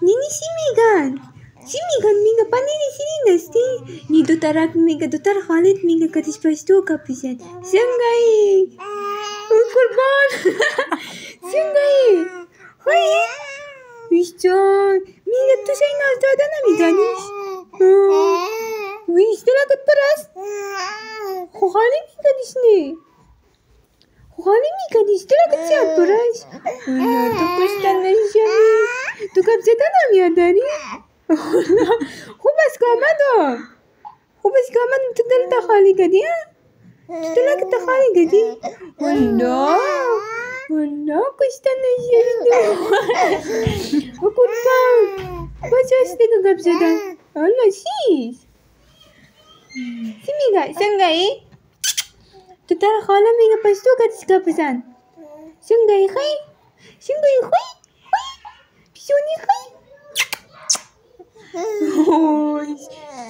نینی چی میگن؟ چی میگن؟ میگه پنیر شیرین هستی؟ نی دوتر میگه دوتر خالد میگه کتش پشتو کپیشد سنگایی قربان سنگایی خویی؟ ویشجان میگه تو شایی ناز داده نمیزنیش؟ ویش دلکت پرست؟ خو خالی میکنیش نی خو خالی میکنیش دلکت زیاد پرست؟ تو کشتن نشمی تو کب زدن هم یاد داری؟ خوب است که آمدم خوب است که آمدم تو دلت خالی کردی تو دلکت خالی کردی؟ والله کشتن نشمی قربان باز هستی که کب زدن والله چیست؟ چی میگه؟ سنگایی؟ تو تر خاله میگه پس تو کتش کپ بزن سنگایی خوی؟ سنگایی خوی؟ پیشونی خوی؟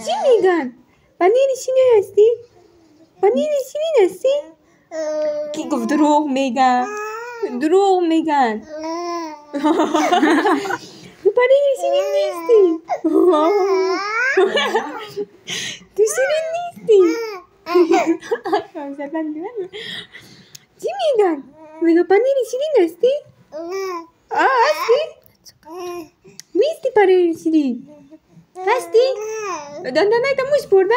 چی میگن؟ پنیر شیرین هستی؟ پنیر شیرین هستی؟ کی گفت دروغ میگن؟ دروغ میگن تو پنیر شیرین نیستی تو شیرین نیستی چی میگن؟ میگه پنیر شیرین هستی؟ هستی؟ نیستی پنیر شیرین هستی؟ دندانای موش برده؟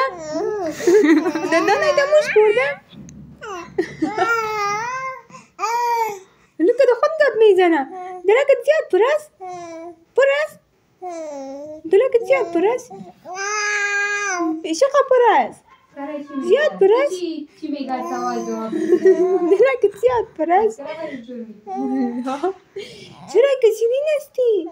دندانای موش برده؟ لکه دو خود گپ میزنه دلکت زیاد پرست؟ پرست؟ دلکت زیاد پرست؟ شقا پرست؟ زیاد پرست؟ چی میگه سوال جواب دلکت زیاد پرست؟ چرا که شیرین هستی؟